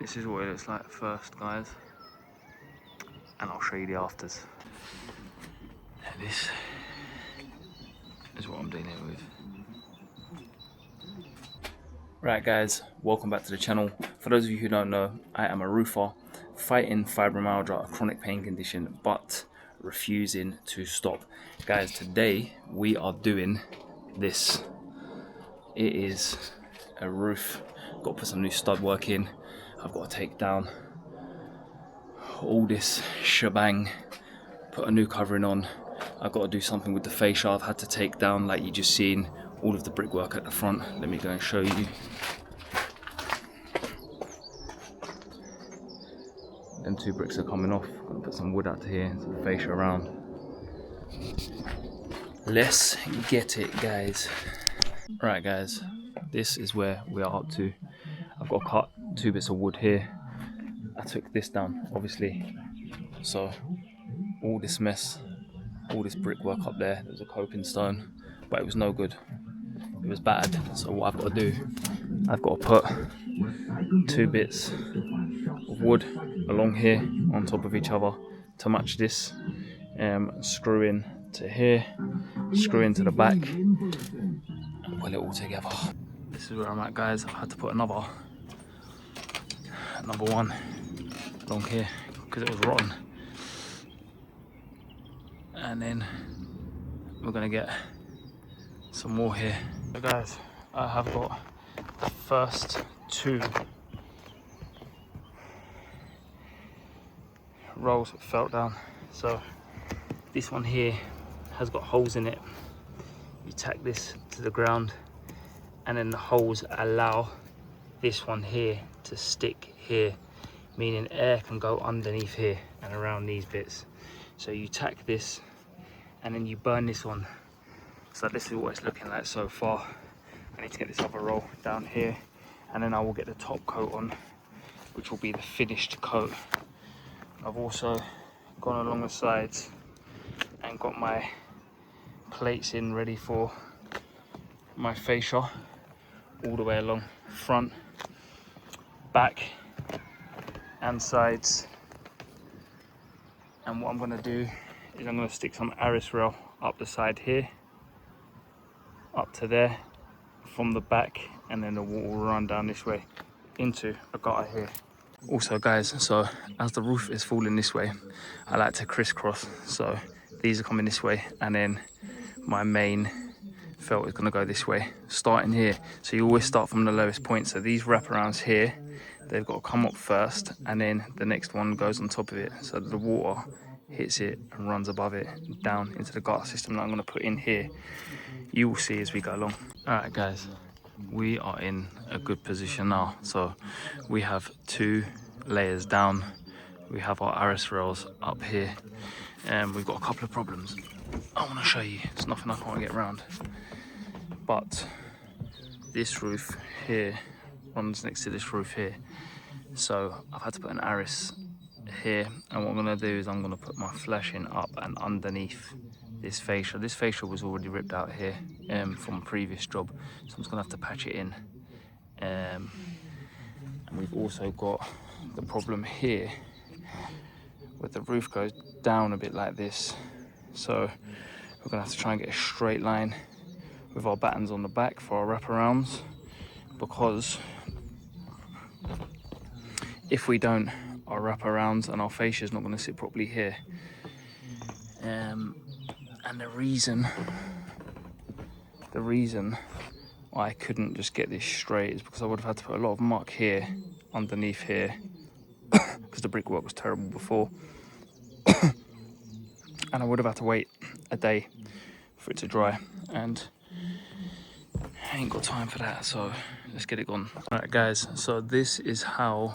This is what it looks like first, guys, and I'll show you the afters. This is what I'm dealing with. Right guys, welcome back to the channel. For those of you who don't know, I am a roofer fighting fibromyalgia, a chronic pain condition, but refusing to stop. Guys, today we are doing this. It is a roof. Got to put some new stud work in. I've got to take down all this shebang, put a new covering on. I've got to do something with the fascia. I've had to take down, like you just seen, all of the brickwork at the front. Let me go and show you. Them two bricks are coming off. I'm gonna put some wood out to here, some fascia around. Let's get it, guys. Right guys, this is where we are up to. I've got to cut 2 bits of wood here. I took this down, obviously. So all this mess, all this brickwork up there, there was a coping stone, but it was no good. It was bad. So what I've got to do, I've got to put 2 bits of wood along here on top of each other to match this. Screw in to here, screw into the back, and put it all together. This is where I'm at, guys. I've had to put another one along here because it was rotten, and then we're gonna get some more here. So guys, I have got the first 2 rolls of felt down. So this one here has got holes in it. You tack this to the ground, and then the holes allow this one here to stick here, meaning air can go underneath here and around these bits. So you tack this and then you burn this on. So this is what it's looking like so far. I need to get this other roll down here, and then I will get the top coat on, which will be the finished coat. I've also gone along the sides and got my plates in ready for my fascia, all the way along front, back and sides. And what I'm going to do is I'm going to stick some Arris rail up the side here, up to there from the back, and then the water will run down this way into a gutter here. Also guys, so as the roof is falling this way, I like to crisscross. So these are coming this way, and then my main felt is going to go this way, starting here. So you always start from the lowest point. So these wraparounds here, they've got to come up first, and then the next one goes on top of it, so the water hits it and runs above it down into the gutter system that I'm going to put in here. You will see as we go along. All right guys, we are in a good position now. So we have 2 layers down. We have our Arris rails up here, and we've got a couple of problems I want to show you. It's nothing I can't get around, but this roof here runs next to this roof here. So I've had to put an Arris here, and what I'm going to do is I'm going to put my flashing up and underneath this fascia. This fascia was already ripped out here from a previous job, so I'm just going to have to patch it in. And we've also got the problem here where the roof goes down a bit like this. So we're going to have to try and get a straight line with our battens on the back for our wraparounds, because if we don't, our wraparounds and our fascia is not going to sit properly here. And the reason I couldn't just get this straight is because I would have had to put a lot of muck here underneath here because the brickwork was terrible before. And I would have had to wait a day for it to dry, and I ain't got time for that, so let's get it gone. All right guys, so this is how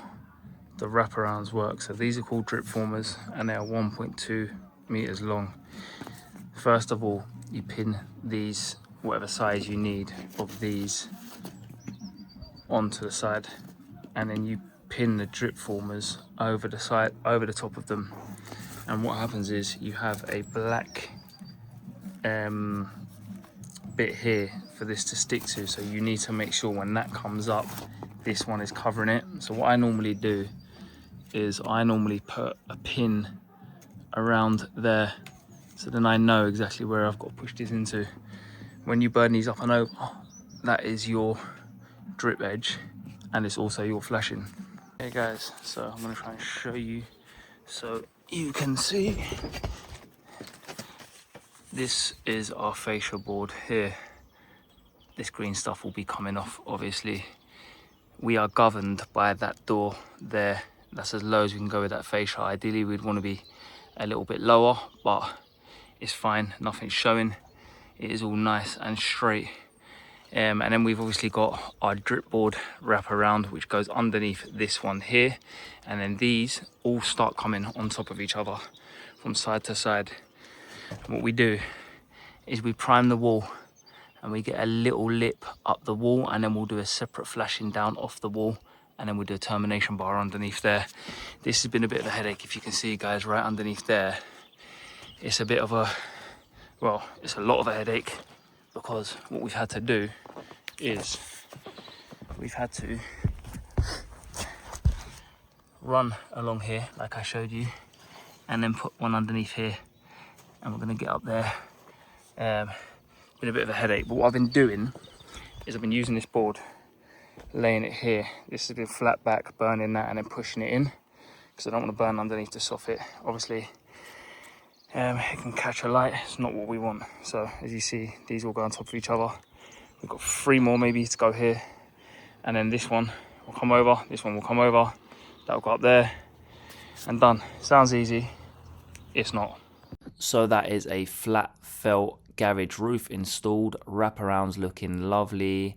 the wraparounds work. So these are called drip formers, and they are 1.2 meters long. First of all, you pin these, whatever size you need of these, onto the side, and then you pin the drip formers over the side, over the top of them. And what happens is you have a black bit here for this to stick to, so you need to make sure when that comes up, this one is covering it. So what I normally do is I normally put a pin around there, so then I know exactly where I've got to push this into. When you burn these up and over, that is your drip edge, and it's also your flashing. Hey guys, so I'm gonna try and show you so you can see. This is our fascia board here. This green stuff will be coming off, obviously. We are governed by that door there. That's as low as we can go with that fascia. Ideally, we'd want to be a little bit lower, but it's fine, nothing's showing. It is all nice and straight. And then we've obviously got our drip board wrap around, which goes underneath this one here. And then these all start coming on top of each other from side to side. And what we do is we prime the wall and we get a little lip up the wall, and then we'll do a separate flashing down off the wall, and then we'll do a termination bar underneath there. This has been a bit of a headache, if you can see guys, right underneath there. It's a bit of a, well, it's a lot of a headache, because what we've had to do is we've had to run along here like I showed you, and then put one underneath here, and we're going to get up there. Been a bit of a headache, but what I've been doing is I've been using this board, laying it here. This has been flat back, burning that and then pushing it in, because I don't want to burn underneath the soffit. Obviously it can catch a light, it's not what we want. So as you see, these all go on top of each other. We've got 3 more maybe to go here, and then this one will come over, this one will come over, that'll go up there, and done. Sounds easy, it's not. So that is a flat felt garage roof installed, wraparounds looking lovely.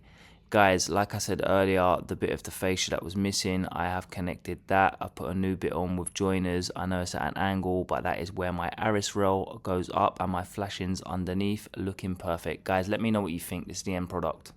Guys, like I said earlier, the bit of the fascia that was missing, I have connected that. I put a new bit on with joiners. I know it's at an angle, but that is where my Arris rail goes up and my flashings underneath, looking perfect. Guys, let me know what you think. This is the end product.